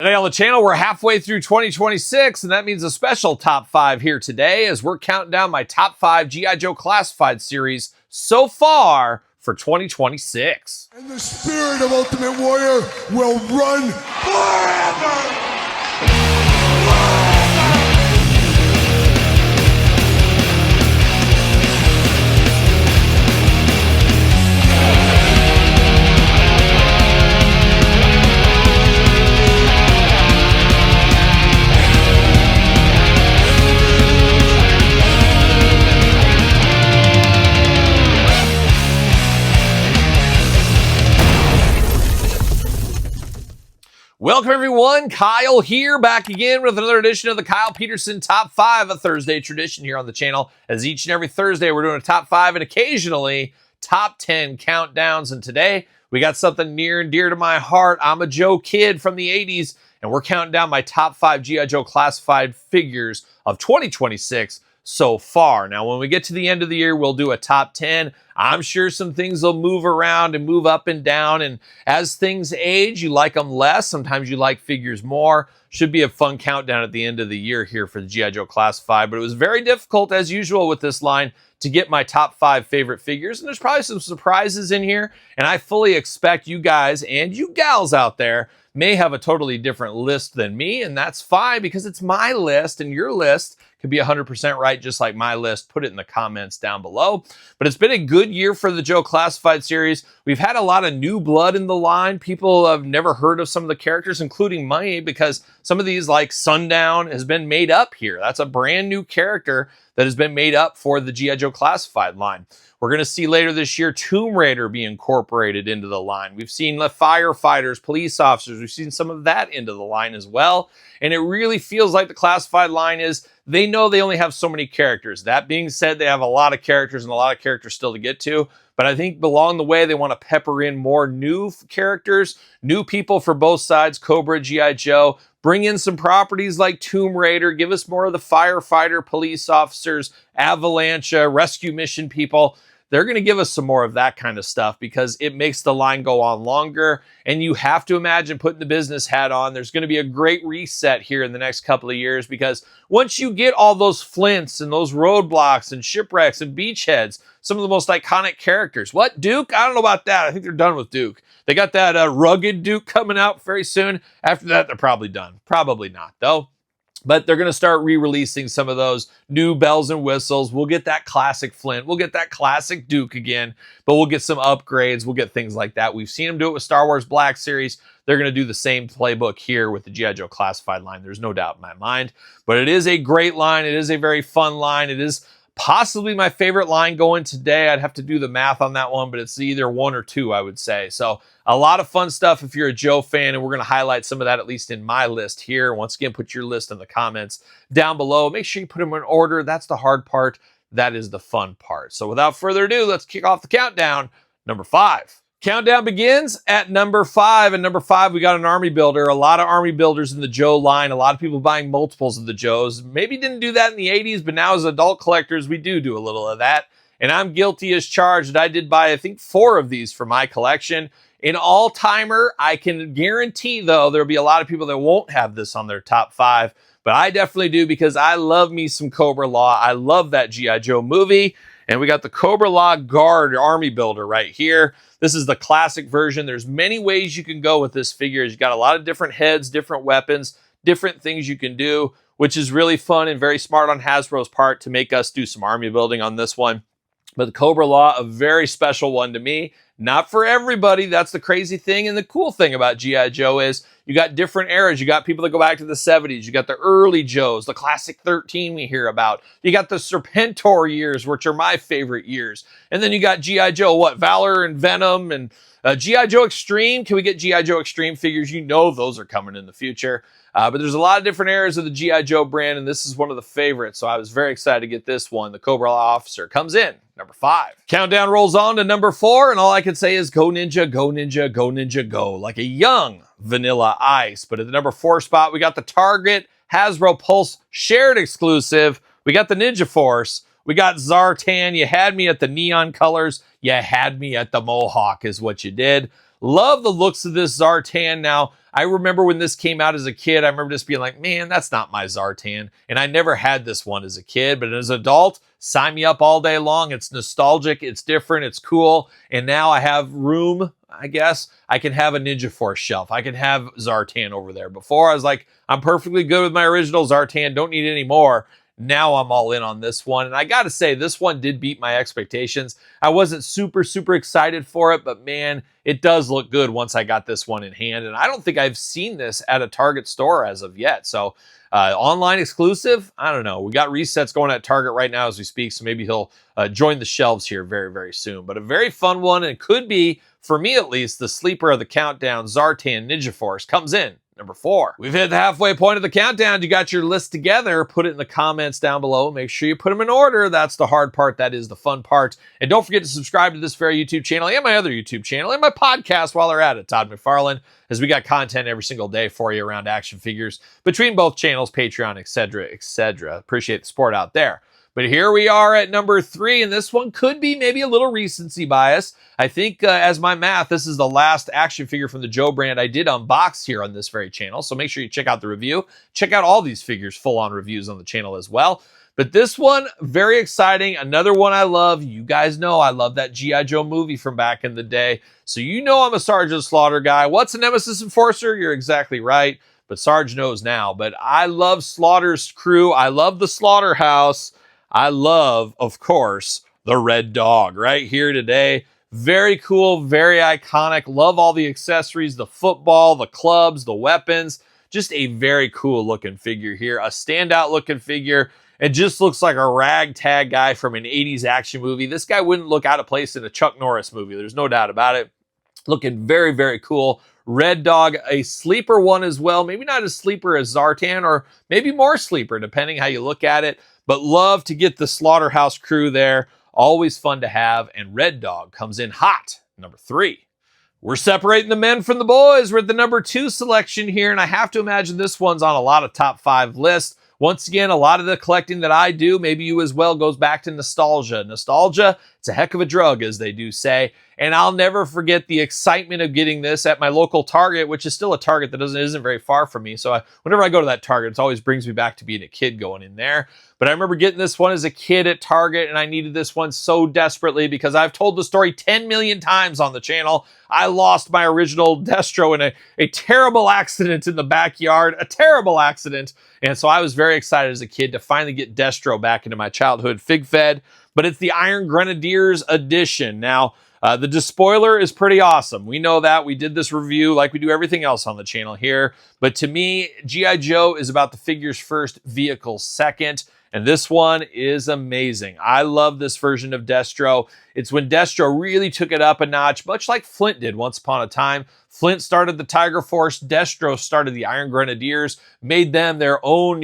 Today on the channel, we're halfway through 2026, and that means a special top 5 here today as we're counting down my top 5 G.I. Joe Classified series so far for 2026. And the spirit of Ultimate Warrior will run forever! Welcome everyone, Kyle here, back again with another edition of the Kyle Peterson Top 5, a Thursday tradition here on the channel. As each and every Thursday, we're doing a top 5 and occasionally top 10 countdowns. And today, we got something near and dear to my heart. I'm a Joe kid from the 80s, and we're counting down my top 5 G.I. Joe Classified figures of 2026 so far. Now, when we get to the end of the year, we'll do a top 10. I'm sure some things will move around and move up and down. And as things age, you like them less. Sometimes you like figures more. Should be a fun countdown at the end of the year here for the G.I. Joe Classified. But it was very difficult, as usual, with this line to get my top 5 favorite figures. And there's probably some surprises in here. And I fully expect you guys and you gals out there may have a totally different list than me. And that's fine because it's my list, and your list could be 100% right, just like my list. Put it in the comments down below. But it's been a good year for the Joe Classified series. We've had a lot of new blood in the line. People have never heard of some of the characters, including me, because some of these, like Sundown, has been made up here. That's a brand new character that has been made up for the G.I. Joe Classified line. We're going to see later this year Tomb Raider be incorporated into the line. We've seen the firefighters, police officers. We've seen some of that into the line as well. And it really feels like the Classified line is, they know they only have so many characters. That being said, they have a lot of characters and a lot of characters still to get to. But I think along the way, they want to pepper in more new characters, new people for both sides, Cobra, G.I. Joe. Bring in some properties like Tomb Raider. Give us more of the firefighter, police officers, avalanche, rescue mission people. They're going to give us some more of that kind of stuff because it makes the line go on longer. And you have to imagine putting the business hat on. There's going to be a great reset here in the next couple of years because once you get all those flints and those roadblocks and shipwrecks and beachheads, some of the most iconic characters. What, Duke? I don't know about that. I think they're done with Duke. They got that rugged Duke coming out very soon. After that, they're probably done. Probably not, though. But they're going to start re-releasing some of those new bells and whistles. We'll get that classic Flint. We'll get that classic Duke again. But we'll get some upgrades. We'll get things like that. We've seen them do it with Star Wars Black Series. They're going to do the same playbook here with the G.I. Joe Classified line. There's no doubt in my mind. But it is a great line. It is a very fun line. It is possibly my favorite line going today. I'd have to do the math on that one, but it's either 1 or 2, I would say. So a lot of fun stuff if you're a Joe fan, and we're going to highlight some of that, at least in my list here. Once again, put your list in the comments down below. Make sure you put them in order. That's the hard part. That is the fun part. So without further ado, let's kick off the countdown. Number 5. Countdown begins at number 5. And number 5, we got an army builder. A lot of army builders in the Joe line. A lot of people buying multiples of the Joes. Maybe didn't do that in the 80s, but now as adult collectors, we do a little of that. And I'm guilty as charged. I did buy, I think, 4 of these for my collection. In all-timer, I can guarantee, though, there'll be a lot of people that won't have this on their top 5. But I definitely do because I love me some Cobra-La. I love that G.I. Joe movie. And we got the Cobra-La Guard Army Builder right here. This is the classic version. There's many ways you can go with this figure. You've got a lot of different heads, different weapons, different things you can do, which is really fun and very smart on Hasbro's part to make us do some army building on this one. But the Cobra-La, a very special one to me. Not for everybody. That's the crazy thing. And the cool thing about G.I. Joe is you got different eras. You got people that go back to the 70s. You got the early Joes, the classic 13 we hear about. You got the Serpentor years, which are my favorite years. And then you got G.I. Joe, what? Valor and Venom and G.I. Joe Extreme. Can we get G.I. Joe Extreme figures? You know those are coming in the future. But there's a lot of different eras of the G.I. Joe brand, and this is one of the favorites. So I was very excited to get this one. The Cobra-La Officer comes in number 5. Countdown rolls on to number 4, and all I can say is go Ninja, go Ninja, go Ninja, go. Like a young Vanilla Ice. But at the number 4 spot, we got the Target Hasbro Pulse shared exclusive. We got the Ninja Force. We got Zartan. You had me at the neon colors. You had me at the Mohawk is what you did. Love the looks of this Zartan. Now, I remember when this came out as a kid, I remember just being like, man, that's not my Zartan. And I never had this one as a kid, but as an adult, sign me up all day long. It's nostalgic, it's different, it's cool. And now I have room, I guess. I can have a Ninja Force shelf. I can have Zartan over there. Before, I was like, I'm perfectly good with my original Zartan, don't need any more. Now I'm all in on this one. And I got to say, this one did beat my expectations. I wasn't super excited for it, but man, it does look good once I got this one in hand. And I don't think I've seen this at a Target store as of yet. So online exclusive, I don't know. We got resets going at Target right now as we speak. So maybe he'll join the shelves here very soon. But a very fun one, and could be, for me at least, the sleeper of the countdown. Zartan Ninja Force comes in number 4. We've hit the halfway point of the countdown. You got your list together. Put it in the comments down below. Make sure you put them in order. That's the hard part. That is the fun part. And don't forget to subscribe to this very YouTube channel and my other YouTube channel and my podcast while they're at it, Todd McFarlane, as we got content every single day for you around action figures between both channels, Patreon, etc. Appreciate the support out there. But here we are at number 3, and this one could be maybe a little recency bias. I think, as my math, this is the last action figure from the GIJOE brand I did unbox here on this very channel. So make sure you check out the review. Check out all these figures, full-on reviews on the channel as well. But this one, very exciting. Another one I love. You guys know I love that G.I. Joe movie from back in the day. So you know I'm a Sergeant Slaughter guy. What's a Nemesis Enforcer? You're exactly right. But Sarge knows now. But I love Slaughter's crew. I love the Slaughterhouse. I love, of course, the Red Dog right here today. Very cool, very iconic. Love all the accessories, the football, the clubs, the weapons. Just a very cool looking figure here. A standout looking figure. It just looks like a ragtag guy from an 80s action movie. This guy wouldn't look out of place in a Chuck Norris movie. There's no doubt about it. Looking very cool. Red Dog, a sleeper one as well. Maybe not as sleeper as Zartan, or maybe more sleeper, depending how you look at it. But love to get the Slaughterhouse crew there. Always fun to have. And Red Dog comes in hot, number 3. We're separating the men from the boys. We're at the number 2 selection here, and I have to imagine this one's on a lot of top 5 lists. Once again, a lot of the collecting that I do, maybe you as well, goes back to nostalgia. Nostalgia, it's a heck of a drug, as they do say. And I'll never forget the excitement of getting this at my local Target, which is still a Target that isn't very far from me. So whenever I go to that Target, it always brings me back to being a kid going in there. But I remember getting this one as a kid at Target, and I needed this one so desperately because I've told the story 10 million times on the channel. I lost my original Destro in a terrible accident in the backyard, a terrible accident. And so I was very excited as a kid to finally get Destro back into my childhood fig fed. But it's the Iron Grenadiers edition. Now, the despoiler is pretty awesome. We know that. We did this review like we do everything else on the channel here. But to me, G.I. Joe is about the figures first, vehicles second. And this one is amazing. I love this version of Destro. It's when Destro really took it up a notch, much like Flint did once upon a time. Flint started the Tiger Force. Destro started the Iron Grenadiers, made them their own,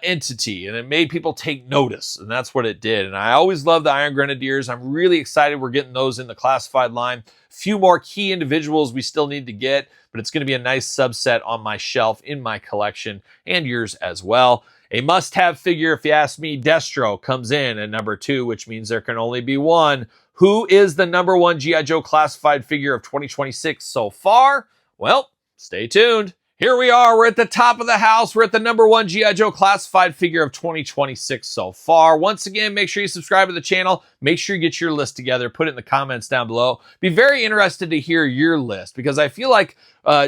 entity, and it made people take notice, and that's what it did. And I always love the Iron Grenadiers. I'm really excited we're getting those in the classified line. A few more key individuals we still need to get, but it's going to be a nice subset on my shelf in my collection, and yours as well. A must-have figure, if you ask me. Destro comes in at number 2, which means there can only be one. Who is the number 1 G.I. Joe classified figure of 2026 so far? Well, stay tuned. Here we are. We're at the top of the house. We're at the number 1 G.I. Joe classified figure of 2026 so far. Once again, make sure you subscribe to the channel. Make sure you get your list together. Put it in the comments down below. Be very interested to hear your list, because I feel like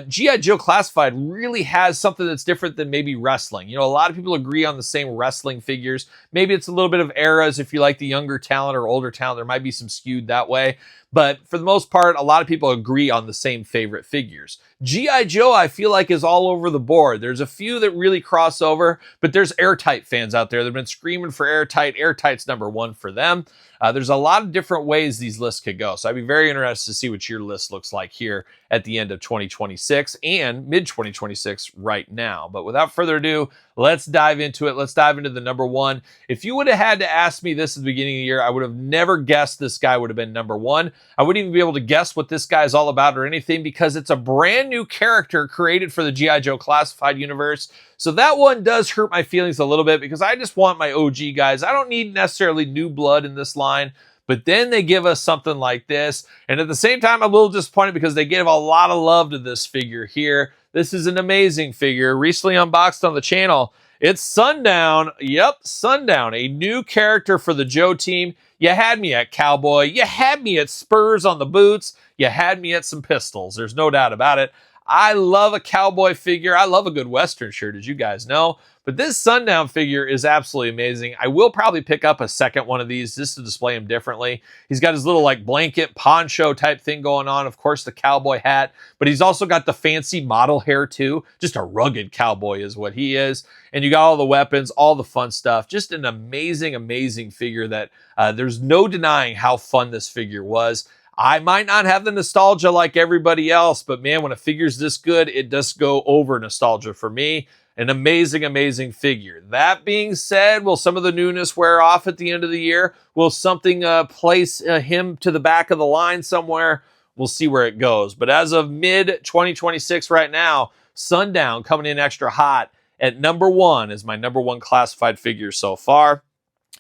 G.I. Joe Classified really has something that's different than maybe wrestling. A lot of people agree on the same wrestling figures. Maybe it's a little bit of eras. If you like the younger talent or older talent, there might be some skewed that way. But for the most part, a lot of people agree on the same favorite figures. G.I. Joe, I feel like, is all over the board. There's a few that really cross over, but there's Airtight fans out there that have been screaming for Airtight. Airtight's number 1 for them. There's a lot of different ways these lists could go. So I'd be very interested to see what your list looks like here at the end of 2026 and mid-2026 right now. But without further ado, let's dive into it. Let's dive into the number 1. If you would have had to ask me this at the beginning of the year, I would have never guessed this guy would have been number 1. I wouldn't even be able to guess what this guy is all about or anything, because it's a brand new character created for the G.I. Joe Classified universe. So that one does hurt my feelings a little bit, because I just want my OG guys. I don't need necessarily new blood in this line, But then they give us something like this. And at the same time, I'm a little disappointed because they gave a lot of love to this figure here. This is an amazing figure, recently unboxed on the channel. It's Sundown. Yep, Sundown, a new character for the GIJOE team. You had me at cowboy. You had me at spurs on the boots. You had me at some pistols. There's no doubt about it. I love a cowboy figure. I love a good Western shirt, as you guys know. But this Sundown figure is absolutely amazing. I will probably pick up a second one of these just to display him differently. He's got his little like blanket poncho type thing going on. Of course, the cowboy hat. But he's also got the fancy model hair too. Just a rugged cowboy is what he is. And you got all the weapons, all the fun stuff. Just an amazing, amazing figure that there's no denying how fun this figure was. I might not have the nostalgia like everybody else, but man, when a figure's this good, it does go over nostalgia for me. An amazing, amazing figure. That being said, will some of the newness wear off at the end of the year? Will something place him to the back of the line somewhere? We'll see where it goes. But as of mid-2026 right now, Sundown coming in extra hot at number 1 is my number 1 classified figure so far.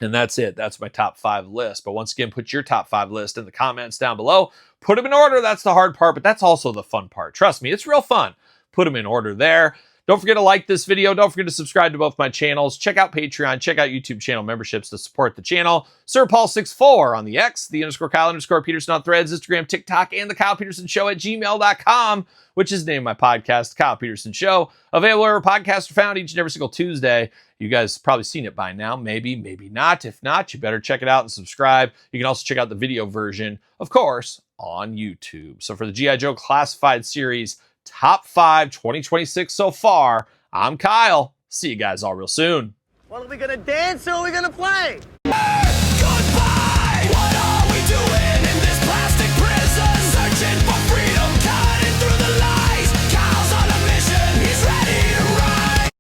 And that's it. That's my top 5 list. But once again, put your top 5 list in the comments down below. Put them in order. That's the hard part, but that's also the fun part. Trust me, it's real fun. Put them in order there. Don't forget to like this video. Don't forget to subscribe to both my channels. Check out Patreon. Check out YouTube channel memberships to support the channel. SirPaul64 on the X, _Kyle_Peterson on Threads, Instagram, TikTok, and TheKylePetersonShow at gmail.com, which is the name of my podcast, The Kyle Peterson Show. Available wherever podcasts are found each and every single Tuesday. You guys probably seen it by now. Maybe, maybe not. If not, you better check it out and subscribe. You can also check out the video version, of course, on YouTube. So for the G.I. Joe Classified Series Top 5 2026 so far, I'm Kyle. See you guys all real soon. Well, are we gonna dance or are we gonna play?